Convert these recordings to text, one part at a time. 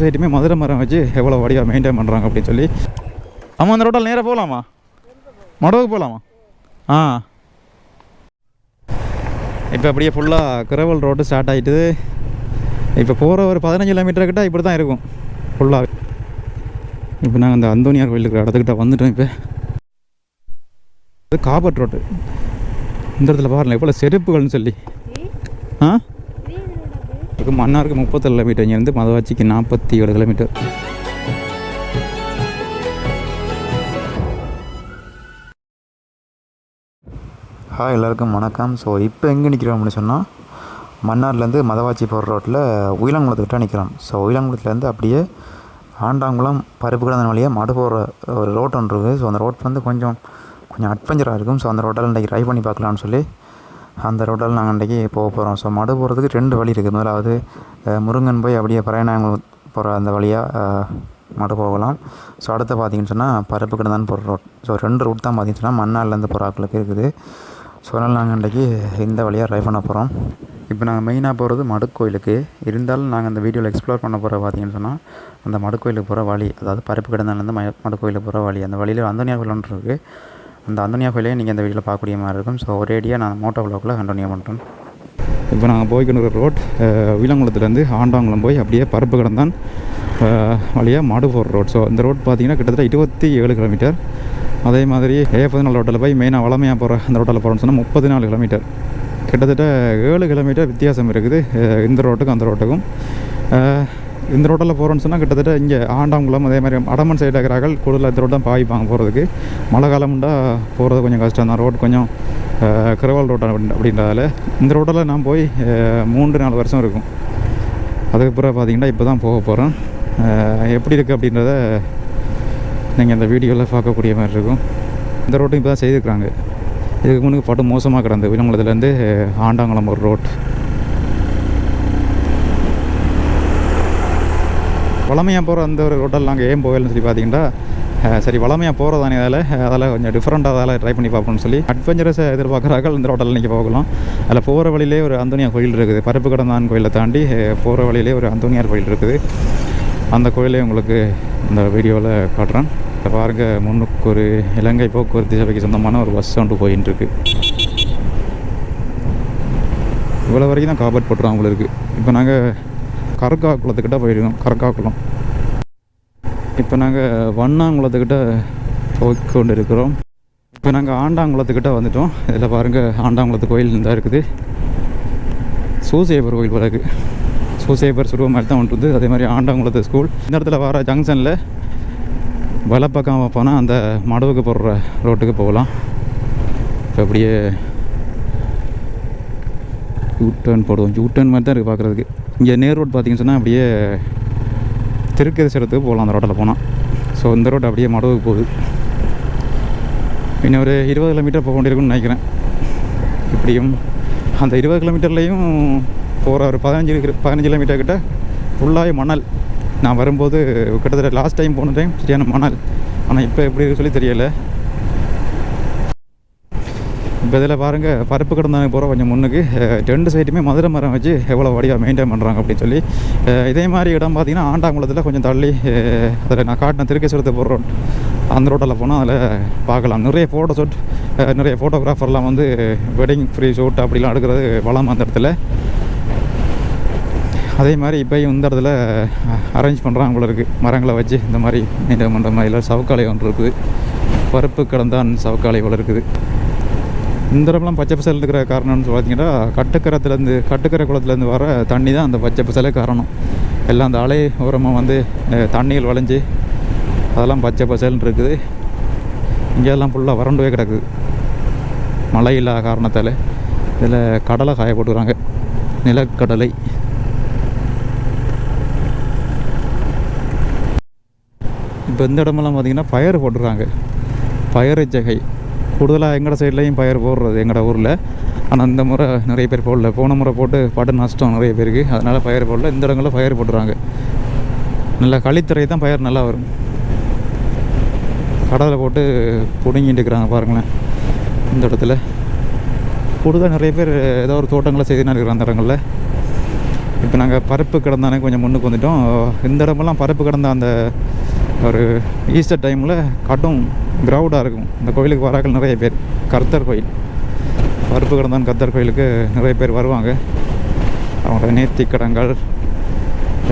சைட்டுமே மதுரை மரம் வச்சு எவ்வளோ வடிவாக மெயின்டைன் பண்ணுறாங்க அப்படின்னு சொல்லி. ஆமாம், அந்த ரோட்டால் நேராக போகலாமா? மடவுக்கு போகலாமா? ஆ, இப்போ அப்படியே ஃபுல்லாக கிரவல் ரோடு ஸ்டார்ட் ஆகிட்டுது. இப்போ போகிற ஒரு 15 கிலோமீட்டர் கிட்ட இப்படி தான் இருக்கும் ஃபுல்லாக. இப்போ நாங்கள் அந்த அந்தோனியார் கோயில் இருக்கிற இடத்துக்கிட்ட வந்துட்டோம். இப்போ இது காபட் ரோட்டு. இந்த இடத்துல பாருங்கள் எவ்வளோ செருப்புகள்னு சொல்லி. ஆ, இப்போ மன்னாருக்கு 30 கிலோமீட்டர், இங்கேருந்து மதவாச்சிக்கு 47 கிலோமீட்டர். ஹாய், எல்லாருக்கும் வணக்கம். ஸோ இப்போ எங்கே நிற்கிறோம் அப்படின்னு சொன்னால், மன்னார்லேருந்து மதவாச்சி போகிற ரோட்டில் உயிலங்குளத்துக்கிட்ட நிற்கிறோம். ஸோ உயிலங்குளத்துலேருந்து அப்படியே ஆண்டாங்குளம் பருப்பு கிடந்த வழியாக மடு போகிற ஒரு ரோட் ஒன்று இருக்குது. ஸோ அந்த ரோட் வந்து கொஞ்சம் அட்வென்ச்சராக இருக்கும். ஸோ அந்த ரோட்டால் இன்றைக்கி ட்ரை பண்ணி பார்க்கலான்னு சொல்லி அந்த ரோட்டால் நாங்கள் இன்றைக்கி போக போகிறோம். ஸோ மடு போகிறதுக்கு 2 வழி இருக்குது. முதலாவது முருங்கன் போய் அப்படியே பறையனாங்குளம் போகிற அந்த வழியாக மடு போகலாம். ஸோ அடுத்து பார்த்திங்கன்னு சொன்னால் பருப்பு கிடந்தான் போகிற ரோட். ஸோ 2 ரூட் தான் பார்த்திங்கன்னு சொன்னால் மன்னார்லேருந்து போகிற ஆக்களுக்கு இருக்குது. ஸோ அதனால் நாங்கள் இன்றைக்கி இந்த வழியாக ட்ரை பண்ண போகிறோம். இப்போ நாங்கள் மெயினாக போகிறது மடுக்கோயிலுக்கு. இருந்தாலும் நாங்கள் அந்த வீடியோவில் எக்ஸ்ப்ளோர் பண்ண போகிற பார்த்திங்கன்னு சொன்னால் அந்த மடுக்கோயிலுக்கு போகிற வழி, அதாவது பருப்பு கிடந்தாலேருந்து மடுக்கோயிலுக்கு போகிற வழி. அந்த வழியில் அந்தோனியார் கோயில் ஒன்று இருக்குது. அந்த அந்தோனியார் கோயிலையும் நீங்கள் இந்த வீடியோவில் பார்க்கக்கூடிய மாதிரி இருக்கும். ஸோ ஒரேடியாக நான் மோட்டோ வ்ளாகில் கண்டினியூ பண்ணுறேன். இப்போ நாங்கள் போய்க்கிற ரோட் உயிலங்குளத்துலேருந்து ஆண்டாங்குளம் போய் அப்படியே பருப்பு கிடந்தான் வழியாக மடு போகிற ரோட். ஸோ இந்த ரோட் பார்த்திங்கன்னா கிட்டத்தட்ட 27 கிலோமீட்டர். அதே மாதிரி A14 ரோட்டில் போய் மெயினாக வளமையாக போகிற அந்த ரோட்டில் போகிறோன்னு சொன்னால் 34 கிலோமீட்டர். கிட்டத்தட்ட 7 கிலோமீட்டர் வித்தியாசம் இருக்குது இந்த ரோட்டுக்கும் அந்த ரோட்டுக்கும். இந்த ரோட்டில் போகிறோன்னு சொன்னால் கிட்டத்தட்ட இங்கே ஆண்டாங்குளம் அதே மாதிரி அடமன் சைடில் இருக்கிறார்கள் கூடுதலாக இந்த ரோட் தான் பாவிப்பாங்க போகிறதுக்கு. மழை காலம்ண்டா போகிறது கொஞ்சம் கஷ்டம் தான். ரோடு கொஞ்சம் கிரவல் ரோட் அப்படின்றதால இந்த ரோட்டில் நான் போய் 3-4 வருஷம் இருக்கும். அதுக்கப்புறம் பார்த்திங்கன்னா இப்போ தான் போக போகிறேன். எப்படி இருக்குது அப்படின்றத நீங்கள் இந்த வீடியோவில் பார்க்கக்கூடிய மாதிரி இருக்கும். இந்த ரோட்டும் இப்போ தான் செய்திருக்கிறாங்க. இதுக்கு முன்னுக்கு பாட்டு மோசமாக கிடந்து உயிலங்குளத்துலேருந்து ஆண்டாங்குளம் ஒரு ரோட். வளமையாக போகிற அந்த ஒரு ரோட்டில் நாங்கள் ஏன் போகலன்னு சொல்லி பார்த்தீங்கன்னா, சரி வளமையாக போகிறதானே அதில் கொஞ்சம் டிஃப்ரெண்ட்டாக அதில் ட்ரை பண்ணி பார்ப்போம்னு சொல்லி அட்வென்ச்சரஸை எதிர்பார்க்குறார்கள். இந்த ரோட்டில் நீங்கள் போகலாம். அதில் போகிற வழியிலே ஒரு அந்தோனியார் கோயில் இருக்குது. பருப்பு கிடந்தான் கோயிலை தாண்டி போகிற வழியிலே ஒரு அந்தோனியார் கோயில் இருக்குது. அந்த கோயிலே உங்களுக்கு இந்த வீடியோவில் காட்டுறேன். இப்போ பாருங்கள், முன்னுக்கு ஒரு இலங்கை போக்குவரத்து சபைக்கு சொந்தமான ஒரு பஸ் ஒன்று போயின்னு இருக்கு. இவ்வளோ வரைக்கும் தான் காபட் போட்டுருவோம் அவங்களுக்கு. இப்போ நாங்கள் கரக்காக்குளத்துக்கிட்ட போயிருக்கோம். கரக்காக்குளம் இப்போ நாங்கள் வண்ணாங்குளத்துக்கிட்ட போய்கொண்டு இருக்கிறோம். இப்போ நாங்கள் ஆண்டாங்குளத்துக்கிட்ட வந்துட்டோம். இதில் பாருங்கள், ஆண்டாங்குளத்து கோயில் தான் இருக்குது. சூசேபர் கோயில் போல இருக்குது. சூசேபர் சுருவ மாதிரி தான் ஒன்று இருக்குது. அதே மாதிரி ஆண்டாங்குளத்து ஸ்கூல். இந்த இடத்துல வர ஜங்ஷனில் வலப்பக்கம் போனால் அந்த மடவுக்கு போடுற ரோட்டுக்கு போகலாம். இப்போ அப்படியே யூட்டர்ன் போடுவோம். யூட்டர்ன் மாதிரி தான் இருக்குது பார்க்குறதுக்கு. இங்கே நேர் ரோட் பார்த்திங்கன்னு சொன்னால் அப்படியே திருக்கதி இடத்துக்கு போகலாம் அந்த ரோட்டில் போனால். ஸோ இந்த ரோடு அப்படியே மடவுக்கு போகுது. இன்னும் ஒரு 20 கிலோமீட்டர் போக வேண்டியிருக்குன்னு நினைக்கிறேன். இப்படியும் அந்த 20 கிலோமீட்டர்லேயும் போகிற ஒரு 15 கிலோமீட்டர் கிட்ட ஃபுல்லாகவே மணல். நான் வரும்போது கிட்டத்தட்ட லாஸ்ட் டைம் போன டைம் சரியான மணல். ஆனால் இப்போ எப்படி சொல்லி தெரியலை. இப்போ இதில் பாருங்கள், பருப்பு கிடந்தாங்க போகிற கொஞ்சம் முன்னுக்கு 2 சைட்டுமே மதுரை மரம் வச்சு எவ்வளோ வடிவாக மெயின்டைன் பண்ணுறாங்க அப்படின்னு சொல்லி. இதே மாதிரி இடம் பார்த்திங்கன்னா ஆண்டாங்குளத்தில் கொஞ்சம் தள்ளி அதில் நான் காட்டின திருக்கேஸ்வரத்தை போகிற ரோட் அந்த ரோட்டில் போனால் அதில் பார்க்கலாம். நிறைய ஃபோட்டோ ஷூட், நிறைய ஃபோட்டோகிராஃபர்லாம் வந்து வெட்டிங் ஃப்ரீ ஷூட் அப்படிலாம் எடுக்கிறது வளம் அந்த இடத்துல. அதே மாதிரி இப்போயும் இந்த இடத்துல அரேஞ்ச் பண்ணுறாங்க போல இருக்குது. மரங்களை வச்சு இந்த மாதிரி மெயின்டைன் பண்ணுற மாதிரிலாம் சவுக்காலை ஒன்று இருக்குது. பருப்பு கிடந்தான் சவுக்காலை போல இருக்குது. இந்த இடம்லாம் பச்சை பசல் இருக்கிற காரணம்னு பார்த்தீங்கன்னா, கட்டுக்கரை குளத்துலேருந்து வர தண்ணி தான் அந்த பச்சை பசலே காரணம். எல்லாம் அந்த அலை ஓரமாக வந்து தண்ணிகள் வளைஞ்சி அதெல்லாம் பச்சை பசல்னு இருக்குது. இங்கெல்லாம் ஃபுல்லாக வறண்டுவே கிடக்குது மழை இல்லாத காரணத்தால். இதில் கடலை காய போட்டுக்கிறாங்க, நிலக்கடலை. இப்போ இந்த இடமெல்லாம் பார்த்திங்கன்னா பயிர் போட்டுருக்காங்க. பயிர் ஜகை கூடுதலாக எங்களோட சைட்லேயும் பயிர் போடுறது எங்களோட ஊரில். ஆனால் இந்த முறை நிறைய பேர் போடல. போன முறை போட்டு படு நஷ்டம் நிறைய பேருக்கு. அதனால் பயிர் போடல. இந்த இடங்களில் பயிர் போட்டுறாங்க. நல்லா களித்துறை தான் பயிர் நல்லா வரும். கடலை போட்டு பிடுங்கிட்டு இருக்கிறாங்க பாருங்களேன். இந்த இடத்துல கூடுதலாக நிறைய பேர் ஏதோ ஒரு தோட்டங்களை செய்துனா இருக்கிறாங்க அந்த இடங்களில். இப்போ நாங்கள் பருப்பு கிடந்தானே கொஞ்சம் முன்னுக்கு வந்துட்டோம். இந்த இடமெல்லாம் பருப்பு கிடந்த அந்த ஒரு ஈஸ்டர் டைமில் கடும் க்ரௌடாக இருக்கும். இந்த கோயிலுக்கு வராக்கள் நிறைய பேர். கர்த்தர் கோயில், பருப்பு கிடந்தான் கர்த்தர் கோயிலுக்கு நிறைய பேர் வருவாங்க. அவங்களோட நேர்த்திக்கடன்கள்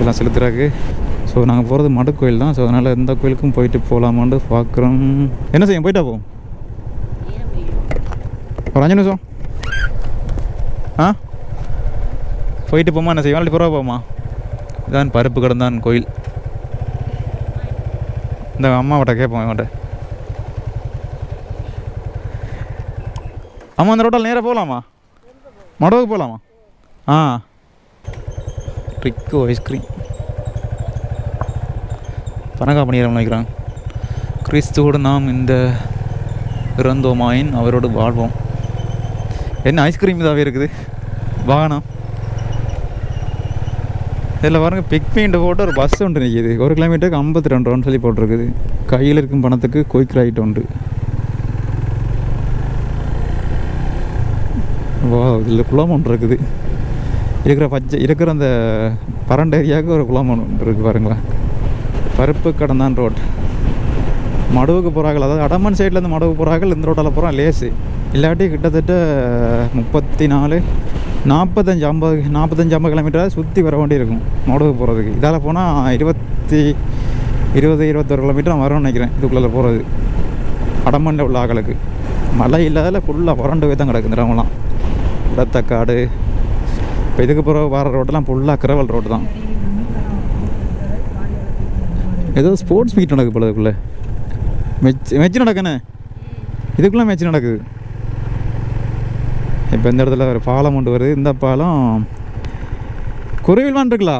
எல்லாம் செலுத்துறாங்க. ஸோ நாங்கள் போகிறது மடு கோயில் தான். ஸோ அதனால் எந்த கோயிலுக்கும் போயிட்டு போகலாமான்னு பார்க்குறோம். என்ன செய்யும், போயிட்டா போவோம் ஒரு 5 நிமிஷம். போயிட்டு போமா, என்ன செய்வோம், நாளைக்கு புறா போமா. இதான் பருப்பு கிடந்தான் கோயில். இந்த அம்மாவிட்ட கேட்போம் இவன்ட்ட. அம்மா அந்த ரோட்டால் நேராக போகலாமா, மடவுக்கு போகலாமா? ட்ரிக்கு ஐஸ்கிரீம் பனகா பண்ணிடுறோம் நினைக்கிறாங்க. கிறிஸ்துவோடு நாம் இந்த இறந்தோமாயின் அவரோடு வாழ்வோம். என்ன ஐஸ்கிரீம் இதாகவே இருக்குது வாகனம். இதில் பாருங்கள், பிக்மீண்ட் போட்டு ஒரு பஸ் ஒன்று நிற்கிது. 1 கிலோமீட்டருக்கு 52 ரூபான்னு சொல்லி போட்டிருக்குது. கையில் இருக்கும் பணத்துக்கு குயிக் ரைட் உண்டு. வா, இதில் குளம் ஒன்று இருக்குது. இருக்கிற அந்த பரண்ட ஏரியாவுக்கு ஒரு குளம் ஒன்று இருக்குது பாருங்களேன். பருப்பு கடந்தான் ரோட். மடுவுக்கு போகிறார்கள், அதாவது அடமன் சைட்லேருந்து மடுவுக்கு போகிறார்கள். இந்த ரோட்டால் போகிறான் லேஸு. இல்லாட்டி கிட்டத்தட்ட 34, 45, 50 கிலோமீட்டராக சுற்றி வர வேண்டி இருக்கும் மடுவுக்கு போகிறதுக்கு. இதால் போனால் 21 கிலோமீட்டர் வரும்னு நினைக்கிறேன் இதுக்குள்ளே போகிறது. அடமனில் உள்ள ஆக்களுக்கு மழை இல்லாத ஃபுல்லாக புரண்டு போய் தான் கிடக்கு இந்த இடமெல்லாம். இடத்தக்காடு. இப்போ இதுக்கு போகிற வர ரோட்டெல்லாம் ஃபுல்லாக கிரவல் ரோடு தான். ஏதோ ஸ்போர்ட்ஸ் மீட் நடக்குது போல இதுக்குள்ளே. மெச்சு நடக்குண்ணே, இதுக்குள்ளே மேட்ச் நடக்குது. இப்போ இந்த இடத்துல ஒரு பாலம் கொண்டு வருது. இந்த பாலம் குருவில்வான் இருக்குல்ல,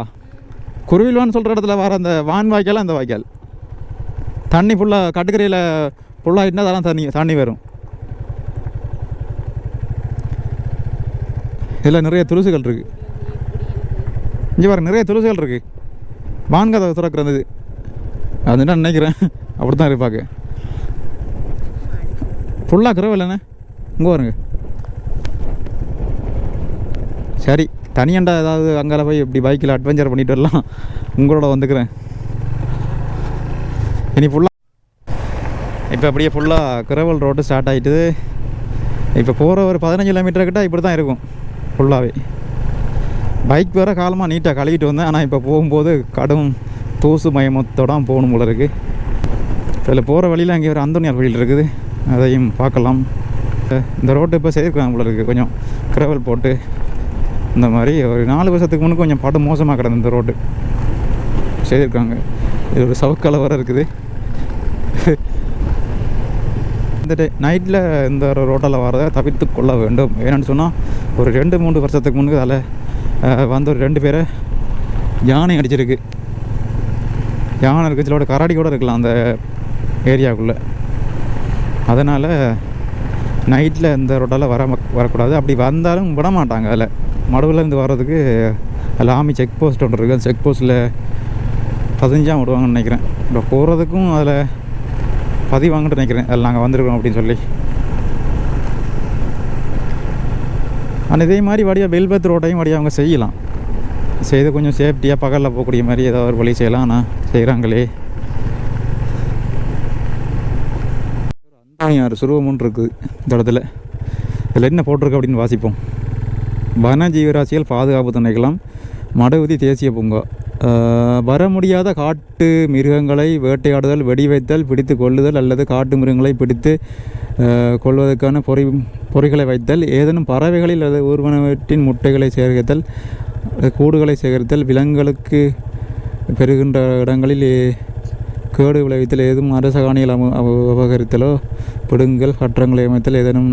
குருவில்வான் சொல்கிற இடத்துல வர அந்த வான் வாய்க்கால், அந்த வாய்க்கால் தண்ணி ஃபுல்லாக கட்டுக்கரையில் ஃபுல்லாக இருந்தால் அதெல்லாம் தண்ணி வரும். இதில் நிறைய துளசிகள் இருக்குது. இங்கே பாருங்க, நிறைய துளசிகள் இருக்குது. வான்கதை திறக்கிறது அது என்ன நினைக்கிறேன், அப்படி தான் இருப்பாங்க. ஃபுல்லாக கிரவல்ண்ணே. இங்கே வருங்க. சரி, தனியாண்டா ஏதாவது அங்கே போய் இப்படி பைக்கில் அட்வென்ச்சர் பண்ணிட்டு வரலாம். உங்களோட வந்துக்கிறேன். இனி ஃபுல்லாக இப்போ அப்படியே ஃபுல்லாக கிரவல் ரோடு ஸ்டார்ட் ஆகிட்டுது. இப்போ போகிற ஒரு 15 கிலோமீட்டர் கிட்ட இப்படி தான் இருக்கும் ஃபுல்லாகவே. பைக் வேறு காலமாக நீட்டாக கழுவிட்டு வந்தேன். ஆனால் இப்போ போகும்போது கடும் தூசு மயமத்தோடு போகணும் போல இருக்குது. இதில் போகிற வழியில் அங்கே ஒரு அந்தோனியார் கோயில் இருக்குது, அதையும் பார்க்கலாம். இந்த ரோட்டு இப்போ செய்திருக்காங்க போல இருக்குது, கொஞ்சம் கிரவல் போட்டு. இந்த மாதிரி ஒரு 4 வருஷத்துக்கு முன்னே கொஞ்சம் படு மோசமாக கிடந்து இந்த ரோடு செய்திருக்காங்க. இது ஒரு சவுக்கால வர இருக்குது. இந்த நைட்டில் இந்த ரோட்டால் வரதை தவிர்த்து கொள்ள வேண்டும். ஏன்னு சொன்னால் ஒரு 2-3 வருஷத்துக்கு முன்னே அதில் வந்து ஒரு 2 பேரை யானை அடிச்சிருக்கு. யானை இருக்குது, சிலோட கராடி கூட இருக்கலாம் அந்த ஏரியாவுக்குள்ளே. அதனால் நைட்டில் இந்த ரோட்டால் வரக்கூடாது. அப்படி வந்தாலும் விட மாட்டாங்க. அதில் மடுவிலேருந்து வர்றதுக்கு அதில் ஆமி செக் போஸ்ட் ஒன்று இருக்குது. அந்த செக் போஸ்ட்டில் 15 விடுவாங்கன்னு நினைக்கிறேன். இப்போ போகிறதுக்கும் அதில் பதிவாங்கன்னு நினைக்கிறேன். அதில் நாங்கள் வந்திருக்கோம் அப்படின்னு சொல்லி. ஆனால் இதே மாதிரி வழியாக வெல்வெத் ரோட்டையும் வழியாக அவங்க செய்யலாம். செய்து கொஞ்சம் சேஃப்டியாக பகலில் போகக்கூடிய மாதிரி ஏதாவது ஒரு வழி செய்யலாம். ஆனால் செய்கிறாங்களே. அந்தோனியார் சுருவமுன்னு இருக்குது இந்த இடத்துல. இதில் என்ன போட்டிருக்கு அப்படின்னு வாசிப்போம். வன ஜீவராசிகள் பாதுகாப்பு திணைக்களம், மடவுதி தேசிய பூங்கா. வர முடியாத காட்டு மிருகங்களை வேட்டையாடுதல், வெடி வைத்தல், பிடித்து கொள்ளுதல் அல்லது காட்டு மிருகங்களை பிடித்து கொள்வதற்கான பொறிகளை வைத்தல், ஏதேனும் பறவைகளில் அல்லது ஊர்வனவற்றின் முட்டைகளை சேகரித்தல், கூடுகளை சேகரித்தல், விலங்குகளுக்கு பெறுகின்ற இடங்களில் கேடு விளைவித்தல், ஏதும் அரச காணிகள் அபகரித்தலோ, பிடுங்கல், கற்றங்களை அமைத்தல், ஏதேனும்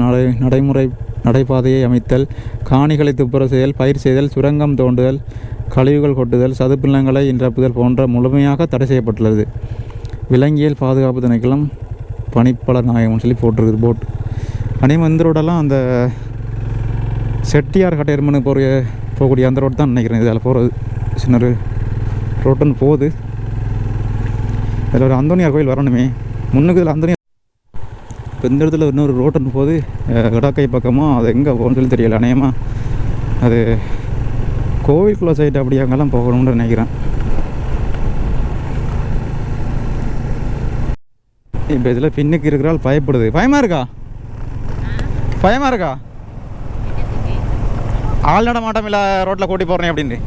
நடைபாதையை அமைத்தல், காணிகளை துப்புரவு செய்தல், பயிர் செய்தல், சுரங்கம் தோண்டுதல், கழிவுகள் கொட்டுதல், சதுப்பு நிலங்களை நிரப்புதல் போன்ற முழுமையாக தடை செய்யப்பட்டுள்ளது. விலங்கியல் பாதுகாப்பு திணைக்களம் பணிப்பாளர் நாயகம்னு சொல்லி போட்டிருக்குது போட். அநேகமாக இந்த ரோடெல்லாம் அந்த செட்டியார் கட்டையர்மனு போகக்கூடிய அந்த ரோடு தான் நினைக்கிறேன். இதில் போகிறது சின்ன ரோட்டுன்னு போகுது. இதில் ஒரு அந்தோனியார் கோயில் வரணுமே முன்னுக்கு. இதில் அந்தோனியார் இப்போ இந்த இடத்துல இன்னொரு ரோட்டுன்னு போகுது இடக்கை பக்கமாக. அது எங்கே போகணுன்னு சொல்லி தெரியல. அநேகமாக அது கோவிலுக்குள்ள சைடு அப்படி அங்கெல்லாம் போகணும்னு நினைக்கிறேன். இப்போ இதில் பின்னுக்கு இருக்கிறாள் பயப்படுது. பயமாக இருக்கா? பயமாக இருக்கா? ஆள் நட மாட்டோம் இல்லை ரோட்டில் கூட்டி போடுறேன் அப்படின்னு.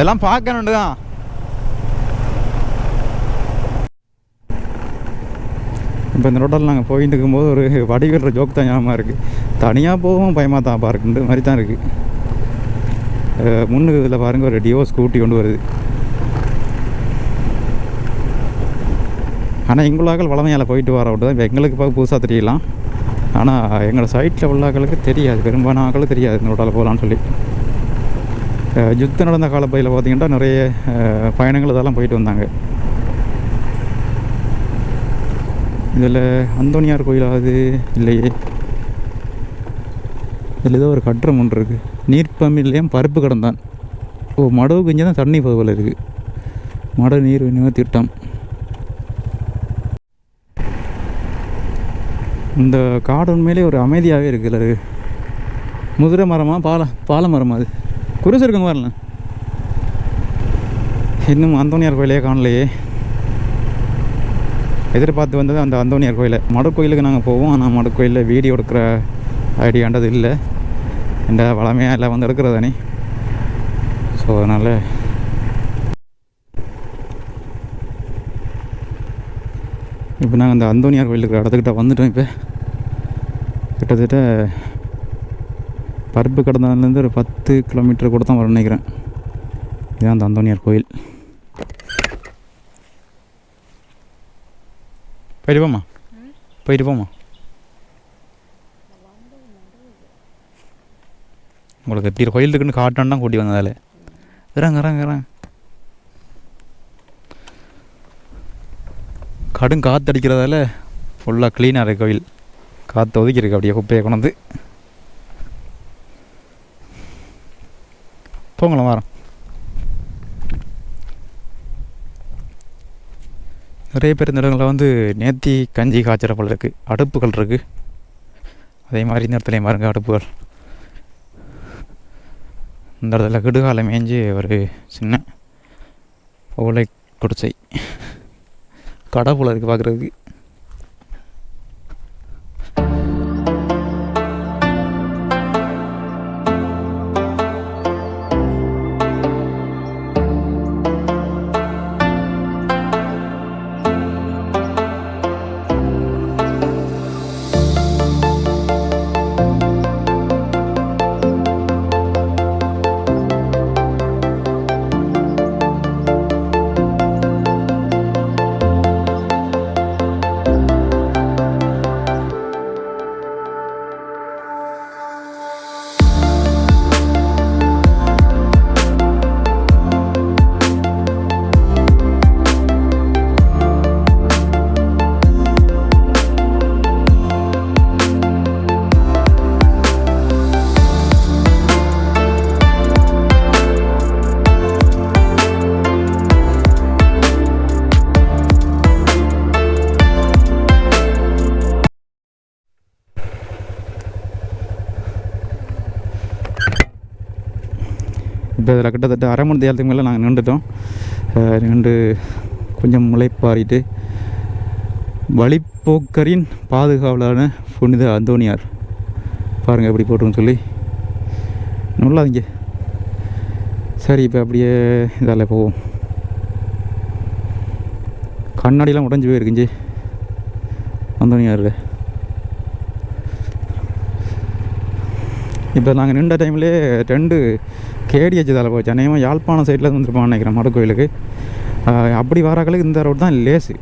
எல்லாம் பார்க்கணுண்டு தான். இப்போ இந்த ரோட்டில் நாங்கள் போயிட்டு இருக்கும்போது ஒரு வடிவேல்ற ஜோக் தான் ஞாபகமாக இருக்குது. தனியாக போவோம் பயமாக தான் பார்க்குன்ற மாதிரி தான் இருக்குது. முன்னுக்கு இதில் பாருங்கள் ஒரு டியோ ஸ்கூட்டி கொண்டு வருது. ஆனால் எங்களுக்காக வளமையால் போயிட்டு வர விட்டு தான் இப்போ எங்களுக்கு பார்க்க புதுசாக தெரியலாம். ஆனால் எங்களோட சைட்டில் உள்ளாக்களுக்கு தெரியாது, பெரும்பாலான ஆக்களுக்கு தெரியாது இந்த ரோட்டால் போகலான்னு சொல்லி. யுத்தம் நடந்த காலப்பகுதியில் பார்த்திங்கன்னா நிறைய பயணங்கள் இதெல்லாம் போயிட்டு வந்தாங்க. இதில் அந்தோனியார் கோயிலாவது இல்லையே, இதில் ஏதோ ஒரு கட்டுறம் ஒன்று இருக்குது. நீர்ப்பமில்லையும் பருப்பு கடந்தான். ஓ, மடவு கொஞ்சம் தான் தண்ணி போகல இருக்குது. மட நீர் விநியோக திட்டம். இந்த காடு உண்மையிலே ஒரு அமைதியாகவே இருக்குல்ல. அது முதிரை மரமாக பால மரமாக? அது குருசு இருக்குங்க வரல. இன்னும் அந்தோனியார் கோயிலே காணலையே. எதிர்பார்த்து வந்தது அந்த அந்தோனியார் கோயிலை. மடக்கோயிலுக்கு நாங்கள் போவோம். ஆனால் மடக்கோயிலில் வீடியோ எடுக்கிற ஐடியான்றது இல்லை. இந்த வளமையாக எல்லாம் வந்து எடுக்கிறதானே. ஸோ அதனால் இப்போ நாங்கள் அந்த அந்தோனியார் கோயிலுக்கு இடத்துக்கிட்ட வந்துட்டோம். இப்போ கிட்டத்தட்ட பருப்பு கடந்தாலேருந்து ஒரு 10 கிலோமீட்டர் கூட தான் வர நினைக்கிறேன். இதுதான் அந்த அந்தோனியார் கோயில். போயிட்டு போமா, போயிட்டு போமா. உங்களுக்கு எப்படி கோயில் இருக்குன்னு காட்டான் தான் கூட்டி வந்ததால் இறங்க. கடும் காற்று அடிக்கிறதால ஃபுல்லாக க்ளீனாக இருக்குது கோயில். காற்று ஒதுக்கியிருக்கு அப்படியே குப்பையை கொண்டு. போங்களேன் வாரம். நிறைய பேர் இந்த இடங்களில் வந்து நேர்த்தி கஞ்சி காய்ச்சற போல் இருக்குது. அடுப்புகள் இருக்குது. அதே மாதிரி இந்த இடத்துலையும் பாருங்க அடுப்புகள். இந்த இடத்துல கிடுகால மேய்ஞ்சி ஒரு சின்ன ஓலை குடிசை கடை போல் இருக்குது பார்க்குறதுக்கு. இப்போ இதில் கிட்டத்தட்ட அரை மணி நேரத்துக்கு மேலே நாங்கள் நின்றுட்டோம். நின்று கொஞ்சம் முளைப்பாரிட்டு வழிப்போக்கரின் பாதுகாவலான புனித அந்தோனியார் பாருங்கள் எப்படி போட்டுருன்னு சொல்லி நல்லாதீங்க. சரி, இப்போ அப்படியே இதால் போவோம். கண்ணாடிலாம் உடஞ்சி போயிருக்குஞ்சி அந்தோனியாரில். இப்போ நாங்கள் நின்ற டைம்லேயே 2 கேடிஹெச் இதால் போச்சு. அநேகமாக யாழ்ப்பாணம் சைடில் வந்துருப்பான்னு நினைக்கிறேன் மட கோயிலுக்கு. அப்படி வராக்களுக்கு இந்த ரோடு தான் லேஸு.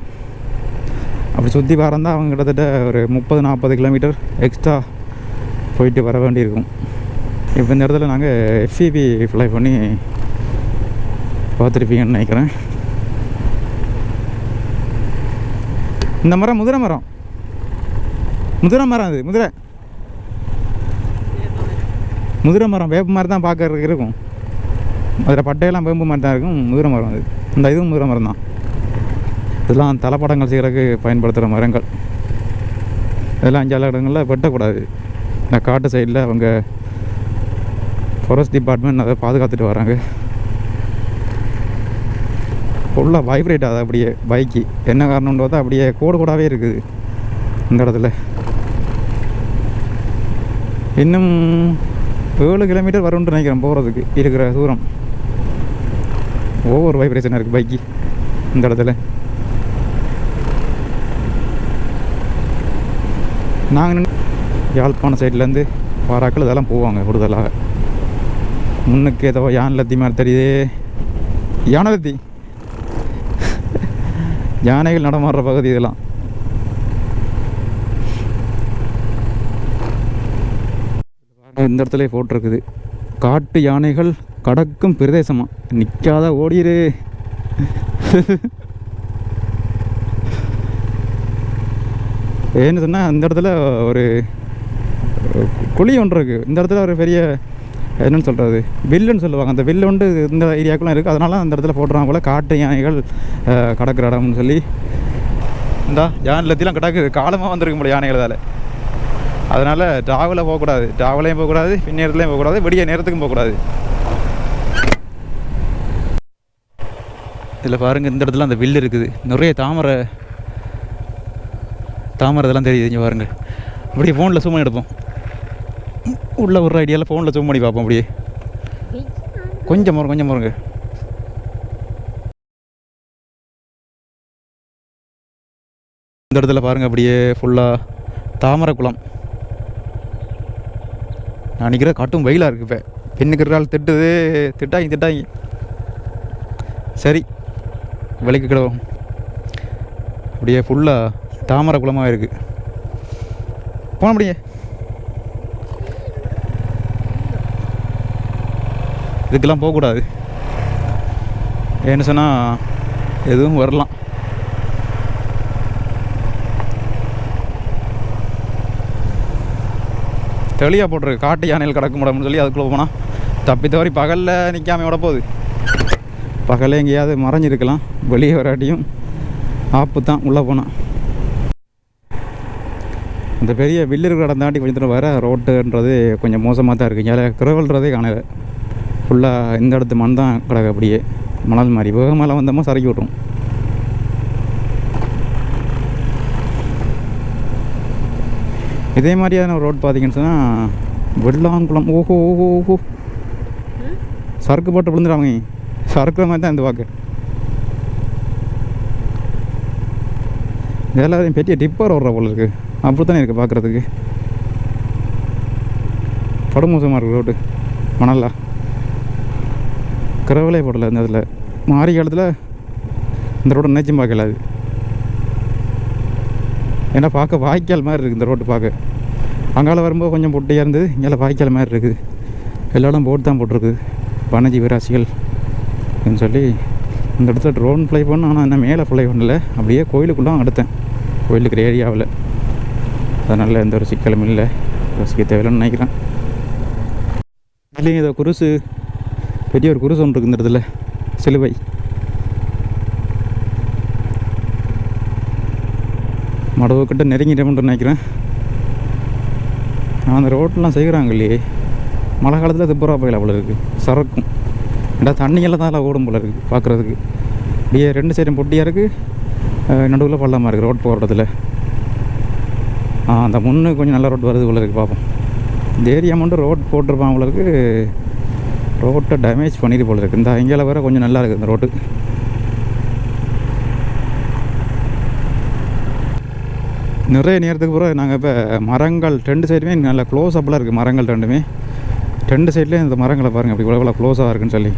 அப்படி சுற்றி வரந்தால் அவங்க கிட்டத்தட்ட ஒரு 30-40 கிலோமீட்டர் எக்ஸ்ட்ரா போயிட்டு வர வேண்டியிருக்கும். இப்போ இந்த இடத்துல நாங்கள் எஃப்இபி ஃப்ளை பண்ணி பார்த்துருப்பீங்கன்னு நினைக்கிறேன். இந்த மரம் முதிரை மரம் அது முதிரை மரம் வேப்ப மாதிரி தான் பார்க்கறதுக்கு இருக்கும். அதில் பட்டையெல்லாம் வேம்பு மாதிரி தான் இருக்கும். முதிரை மரம் அது. இந்த இதுவும் முதிரை மரம் தான். இதெல்லாம் தலைப்படங்கள் செய்கிறதுக்கு பயன்படுத்துகிற மரங்கள். இதெல்லாம் 5 இடங்களில் வெட்டக்கூடாது. இந்த காட்டு சைடில் அவங்க ஃபாரஸ்ட் டிபார்ட்மெண்ட் அதை பாதுகாத்துட்டு வராங்க. ஃபுல்லாக வைப்ரேட் ஆகுது அப்படியே பைக்கு. என்ன காரணம்னு பார்த்தா அப்படியே கூடாவே இருக்குது இந்த இடத்துல. இன்னும் 7 கிலோமீட்டர் வரும்னு நினைக்கிறேன் போகிறதுக்கு இருக்கிற தூரம். ஓவர் வைப்ரேஷனாக இருக்குது பைக்கு இந்த இடத்துல. நாங்கள் யாழ்ப்பாணம் சைட்லேருந்து வாராக்கள் இதெல்லாம் போவாங்க கூடுதலாக. முன்னுக்கு ஏதோ யானை லத்தி மாதிரி தெரியுது. யானை லத்தி யானைகள் நடமாடுற பகுதி இதெல்லாம். இந்த இடத்துல போட்டிருக்குது காட்டு யானைகள் கடக்கும் பிரதேசமாக. நிற்காத ஓடிரு. ஏன்னு சொன்னால் இந்த இடத்துல ஒரு குழி ஒன்று இருக்குது. இந்த இடத்துல ஒரு பெரிய என்னென்னு சொல்கிறது வில்லுன்னு சொல்லுவாங்க. அந்த வில்லு வந்து இந்த ஏரியாக்குலாம் இருக்குது. அதனால அந்த இடத்துல போட்டுறாங்க போல் காட்டு யானைகள் கடக்கிற இடம்னு சொல்லி. இந்த யானை லத்திலாம் கிடக்குது. காலமாக வந்திருக்க முடியும் யானைகள். அதனால் ட்ராவலில் போகக்கூடாது. ட்ராவலையும் போகக்கூடாது, பின்னேரத்துலையும் போகக்கூடாது, விடிய நேரத்துக்கும் போகக்கூடாது. இதில் பாருங்கள், இந்த இடத்துல அந்த வில்லு இருக்குது. நிறைய தாமரை இதெல்லாம் தெரியுது. இங்கே பாருங்கள். அப்படியே ஃபோனில் ஜூம் பண்ணி எடுப்போம். உள்ள ஒரு ஐடியாவில் ஃபோனில் ஜூம் பண்ணி பார்ப்போம். அப்படியே கொஞ்சம் பாருங்க. இந்த இடத்துல பாருங்கள், அப்படியே ஃபுல்லாக தாமரை குளம். நான் நினைக்கிற காட்டும் வெயிலாக இருக்குது. இப்போ பெண்ணுக்கு திட்டாங்க. சரி, விலைக்கு கிடவும். அப்படியே ஃபுல்லாக தாமரை குளமாக இருக்குது. போன அப்படியே இதுக்கெல்லாம் போகக்கூடாது. ஏன்னு சொன்னால் எதுவும் வரலாம். தெளியாக போட்டிருக்கு காட்டு யானைகள் கிடக்க முடியும்னு சொல்லி. அதுக்குள்ளே போனால் தப்பி தவறி பகலில் நிற்காம விட போகுது. பகலில் எங்கேயாவது மறைஞ்சிருக்கலாம். வெளியே வராட்டியும் ஆப்பு தான் உள்ளே போனால். இந்த பெரிய வில்லு இருக்கிற இடம் தாண்டி கொஞ்சம் தூரம் வர ரோட்டுன்றது கொஞ்சம் மோசமாக தான் இருக்குது. இங்கே கிரவல்றதே காணலை. ஃபுல்லாக இந்த இடத்து மண் தான் கிடக்கு. அப்படியே மணல் மாதிரி வேகமாக வந்தோமா சறுக்கி விட்ரும். இதே மாதிரியான ரோட் பார்த்தீங்கன்னு சொன்னால் வெள்ளாங்குளம். ஓஹோ சறுக்கு போட்டு விழுந்துடாங்க. சறுக்குற மாதிரி தான் இந்த வாக்கு. இதெல்லாம் பெரிய டிப்பர் ஓடுற போல இருக்குது. அப்படி தானே இருக்குது பார்க்குறதுக்கு. படுமோசமாக இருக்குது ரோடு. மணலா கிரவலே போடலை. இந்த இதில் மாறி காலத்தில் இந்த ரோடு நினைச்சும் பார்க்கல. அது ஏன்னா பார்க்க வாய்க்கால் மாதிரி இருக்குது இந்த ரோட்டு பார்க்க. அங்கால வரும்போது கொஞ்சம் பொட்டியாக இருந்தது. இங்கே வாய்க்கால் மாதிரி இருக்குது. எல்லா இடம் போட்டு தான் போட்டிருக்குது. வனஜீவ ராசிகள் அப்படின்னு சொல்லி இந்த இடத்துல ட்ரோன் ஃப்ளை பண்ணோம். ஆனால் என்ன மேலே ஃப்ளை பண்ணல. அப்படியே கோயிலுக்குள்ளே எடுத்தேன். கோயிலுக்கு ஏரியாவில். அதனால் எந்த ஒரு சிக்கலும் இல்லை. யோசிக்க தேவையில்லைன்னு நினைக்கிறேன். இல்லைங்க, இதை குருசு பெரிய ஒரு குருசு ஒன்று இருக்குது இந்த இடத்துல. சிலுவை. மடவுக்கிட்ட நெருங்கிட்டோம்னு நினைக்கிறேன். அந்த ரோட்டெலாம் செய்கிறாங்க இல்லையே. மழை காலத்தில் திப்புறா போயில போல இருக்குது. சறக்கும். ஏன்னா தண்ணியெல்லாம் தான் ஓடும் போல இருக்குது பார்க்குறதுக்கு. அப்படியே 2 சைடும் பொட்டியாக இருக்குது. நடுவில் பள்ளமாக இருக்குது ரோட் போகிற இடத்துல. அந்த முன்னு கொஞ்சம் நல்ல ரோட் வருது போல இருக்குது. பார்ப்போம். இந்த ஏரியா மட்டும் ரோட் போட்டிருப்பாங்க போல இருக்குது. ரோட்டை டேமேஜ் பண்ணிட்டு போல இருக்குது. இந்த இங்கேல வேறு கொஞ்சம் நல்லா இருக்குது இந்த ரோட்டு. நிறைய நேரத்துக்கு பிறகு நாங்கள் இப்போ மரங்கள் 2 சைடுமே நல்லா க்ளோஸ் அப்பெல்லாம் இருக்குது. மரங்கள் 2 சைட்லேயும் இந்த மரங்களை பாருங்கள் அப்படி இவ்வளோ க்ளோஸாக இருக்குன்னு சொல்லி.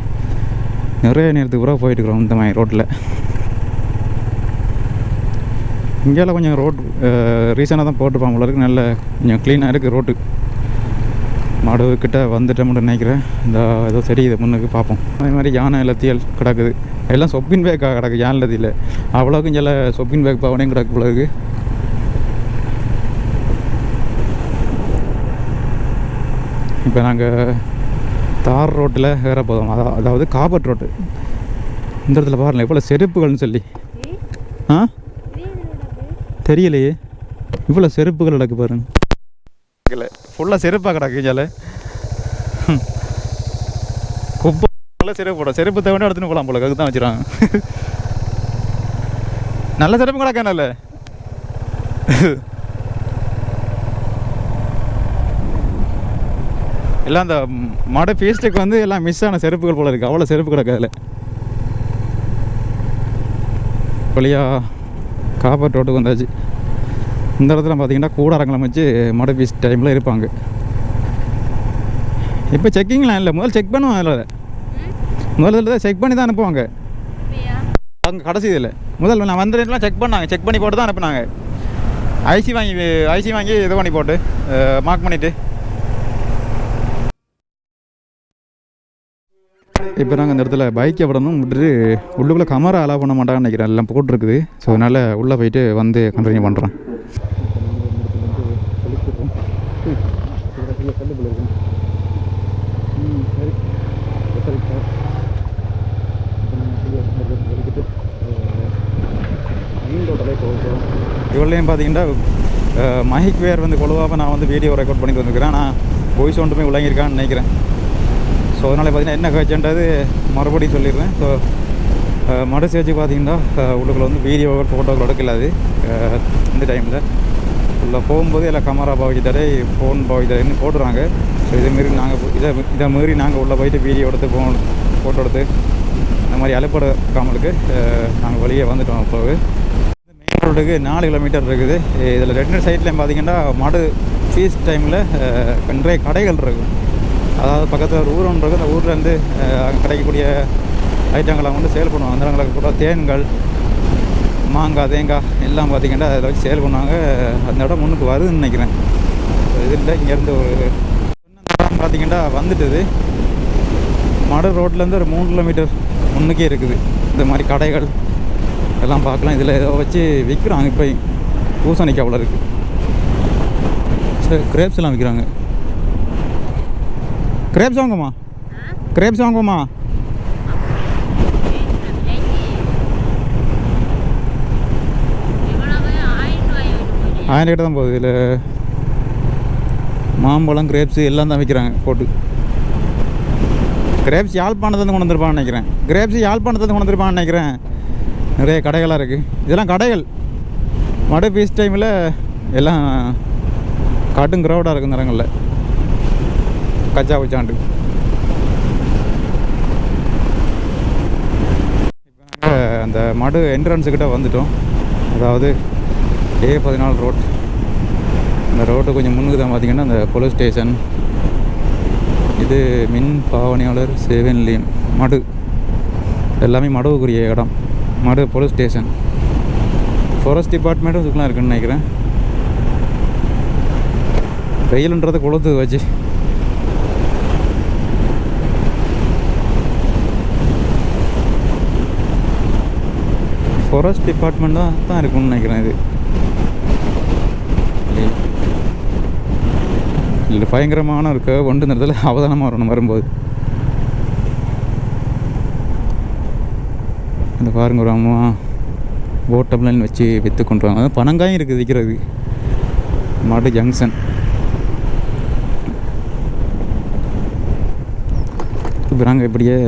நிறைய நேரத்துக்கு பிறகு போயிட்டுருக்குறோம் இந்த மாதிரி ரோட்டில். இங்கேலாம் கொஞ்சம் ரோட் ரீசனாக தான் போட்டுப்பாங்க போல இருக்குது. நல்ல கொஞ்சம் க்ளீனாக இருக்குது ரோட்டு. மடுக்கிட்ட வந்துட்டோம்னு நினைக்கிறேன். இந்த ஏதோ சரி இது முன்னுக்கு பார்ப்போம். அதே மாதிரி யானை லத்தியல் கிடக்குது. எல்லாம் சொப்பின் பேக்காக கிடக்கு. யானை லத்தியில் அவ்வளோக்கும் இங்கே சொப்பின் பேக் பாவனையும் கிடக்கு போல இருக்குது. இப்போ நாங்கள் தார் ரோட்டில் ஏற போதும். அதாவது காபட் ரோட்டு. இந்த இடத்துல பாருங்கள் எவ்வளோ செருப்புகள்னு சொல்லி. தெரியலையே. இவ்வளோ செருப்புகள் கிடக்கு பாருங்க. இல்லை ஃபுல்லாக செருப்பாக கிடக்கு ஜால குப்பை செருப்பு போட செருப்பு தேவை எடுத்துன்னு போகலாம் போல அதுக்கு தான் வச்சுருக்காங்க. நல்ல செருப்பு கிடக்கா நல்ல எல்லாம் அந்த மடை பேஸ்ட்டுக்கு வந்து எல்லாம் மிஸ் ஆன செருப்புகள் போல இருக்குது. அவ்வளோ செருப்பு கிடக்கு அதில். வழியாக காப்பர் ரோட்டுக்கு வந்தாச்சு. இந்த இடத்துல பார்த்தீங்கன்னா கூடாரங்களை வச்சு மடை பீஸ் டைமில் இருப்பாங்க. இப்போ செக்கிங்லாம் இல்லை, முதல்ல செக் பண்ணுவாங்க. அதில் முதல்ல தான் செக் பண்ணி தான் அனுப்புவாங்க அவங்க கடைசி இதில். முதல்ல நான் வந்துலாம் செக் பண்ணாங்க, செக் பண்ணி போட்டு தான் அனுப்புனாங்க. ஐசி வாங்கி இது பண்ணி போட்டு மார்க் பண்ணிவிட்டு. இப்போ நாங்கள் அந்த இடத்துல பைக்கை விடணும் விட்டுட்டு உள்ளுக்குள்ளே கமரா அலோவ் பண்ண மாட்டாங்கன்னு நினைக்கிறேன், எல்லாம் போட்டிருக்குது. ஸோ அதனால் உள்ளே போயிட்டு வந்து கண்டினியூ பண்ணுறேன். இவ்வளோலையும் பார்த்தீங்கன்னா மைக் வேர் வந்து கொழுவாக நான் வந்து வீடியோ ரெக்கார்ட் பண்ணிட்டு வந்துருக்கிறேன். நான் வாய்ஸ் ஒன்றுமே விளங்கியிருக்கான்னு நினைக்கிறேன். ஸோ அதனால் பார்த்தீங்கன்னா என்ன காய்ச்சன்றது மறுபடியும் சொல்லிடுறேன். ஸோ மடை சேர்ச்சி பார்த்தீங்கன்னா உள்ளுக்குள்ள வந்து வீடியோக்கள் ஃபோட்டோக்கள் எடுக்கலாது இந்த டைமில். உள்ள போகும்போது எல்லாம் கேமரா பாவிச்சு தடை ஃபோன் பாவிச்சு தடைன்னு போட்டுறாங்க. ஸோ இதேமாரி நாங்கள் இதை மாரி நாங்கள் உள்ளே போயிட்டு வீடியோ எடுத்து ஃபோட்டோ எடுத்து இந்த மாதிரி அலைப்படாமலுக்கு நாங்கள் வெளியே வந்துட்டோம். இப்போது மெயின் ரோடுக்கு 4 கிலோமீட்டர் இருக்குது. இதில் 2 சைட்லேயும் பார்த்தீங்கன்னா மடு ஃபீஸ் டைமில் நிறைய கடைகள் இருக்கும். அதாவது பக்கத்தில் ஒரு ஊர் ஒன்று இருக்குது. அந்த ஊர்லேருந்து அங்கே கிடைக்கக்கூடிய ஐட்டங்களை வந்து சேல் பண்ணுவாங்க. அந்த இடங்களுக்கு கூட தேன்கள், மாங்காய், தேங்காய் எல்லாம் பார்த்திங்கன்னா அதில் வச்சு சேல் பண்ணுவாங்க. அந்த இடம் முன்னுக்கு வருதுன்னு நினைக்கிறேன். இதில் இங்கேருந்து ஒரு இடம் பார்த்திங்கன்னா வந்துட்டுது. மட ரோட்லேருந்து ஒரு 3 கிலோமீட்டர் முன்னுக்கே இருக்குது இந்த மாதிரி கடைகள் எல்லாம் பார்க்கலாம். இதில் ஏதோ வச்சு விற்கிறாங்க. இப்போ பூசணிக்காய் அவ்வளோ இருக்குது. சரி, கிரேப்ஸ் எல்லாம் விற்கிறாங்க. கிரேப்ஸ் வாங்குமா? கிரேப்ஸ் வாங்குமா? ₹1000 தான் போகுது. இதில் மாம்பழம், கிரேப்ஸு எல்லாம் தான் விற்கிறாங்க போட்டு. கிரேப்ஸ் யாழ்ப்பாணத்துலேருந்து கொண்டு வந்துருப்பான்னு நினைக்கிறேன். கிரேப்ஸ் யாழ்ப்பாணத்துலேருந்து கொண்டு வந்துருப்பான்னு நினைக்கிறேன். நிறைய கடைகளாக இருக்குது. இதெல்லாம் கடைகள். மடை பீஸ் டைமில் எல்லாம் காட்டும் க்ரௌடாக இருக்கும் நேரங்களில். கச்சா வச்சாண்டு இப்போ நாங்கள் அந்த மடு என்ட்ரன்ஸுக்கிட்ட வந்துட்டோம். அதாவது A14 ரோட். அந்த ரோட்டு கொஞ்சம் முன்னுக்கு தான் பார்த்திங்கன்னா அந்த போலீஸ் ஸ்டேஷன். இது மின் பாவனையாளர் சேவை நிலையம் மடு. எல்லாமே மடுவுக்குரிய இடம். மடு போலீஸ் ஸ்டேஷன். ஃபாரஸ்ட் டிபார்ட்மெண்ட்டும் இதுக்கெலாம் இருக்குன்னு நினைக்கிறேன். வெயிலுன்றது கொளுத்து வச்சு. ஃபாரஸ்ட் டிபார்ட்மெண்ட் தான் இருக்குன்னு நினைக்கிறேன். இது இல்லை பயங்கரமான ஒரு கேர்வ் வந்து இந்த இடத்துல அவதானமாக வரணும் வரும்போது. இந்த பாருங்க, ஒரு அம்மா போட்டப்லாம் வச்சு விற்று கொண்டு வாங்க. அதான் பனங்காயும் இருக்குது விற்கிறது. மடு ஜங்ஷன். இப்போ நாங்கள் இப்படியே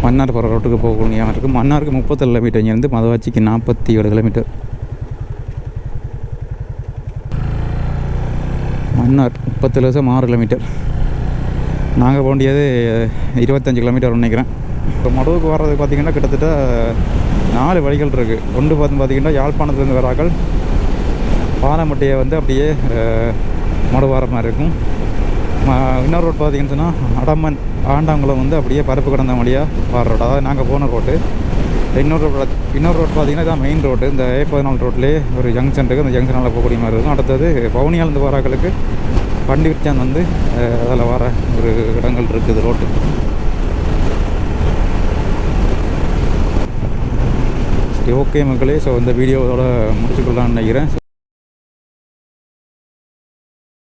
மன்னார் போகிற ரோட்டுக்கு போகக்கூடிய இருக்குது. மன்னாருக்கு 37 கிலோமீட்டர். இங்கேருந்து மதவாச்சிக்கு 47 கிலோமீட்டர். மன்னார் 30 கிலோமீட்டர். நாங்கள் போண்டியது 25 கிலோமீட்டர் நினைக்கிறேன். இப்போ மடுவுக்கு வர்றது பார்த்திங்கன்னா கிட்டத்தட்ட 4 வழிகள் இருக்குது. ஒன்று பார்த்திங்கன்னா யாழ்ப்பாணத்துலேருந்து வராக்கள் பாலமட்டையை வந்து அப்படியே மடு வர மாதிரி இருக்கும். இன்னொரு ரோட் பார்த்திங்கன்னு சொன்னால் அடமன் ஆண்டாங்குளம் வந்து அப்படியே பரப்பு கிடந்த வழியாக வர ரோடு. அதாவது நாங்கள் போன ரோட்டு. இன்னொரு ரோட் பார்த்திங்கன்னா இதான் மெயின் ரோடு. இந்த A14 ரோட்லேயே ஒரு ஜங்ஷன் இருக்குது. அந்த ஜங்ஷனால் போகக்கூடிய மாதிரி இருக்கும். அடுத்தது பவுனியாலேருந்து வராக்களுக்கு வண்டி விற்றான் வந்து அதில் வர ஒரு இடங்கள் இருக்குது ரோட்டு. சரி, ஓகே மக்களே. ஸோ இந்த வீடியோவோட முடிச்சுக்கொள்ளலான்னு நினைக்கிறேன்.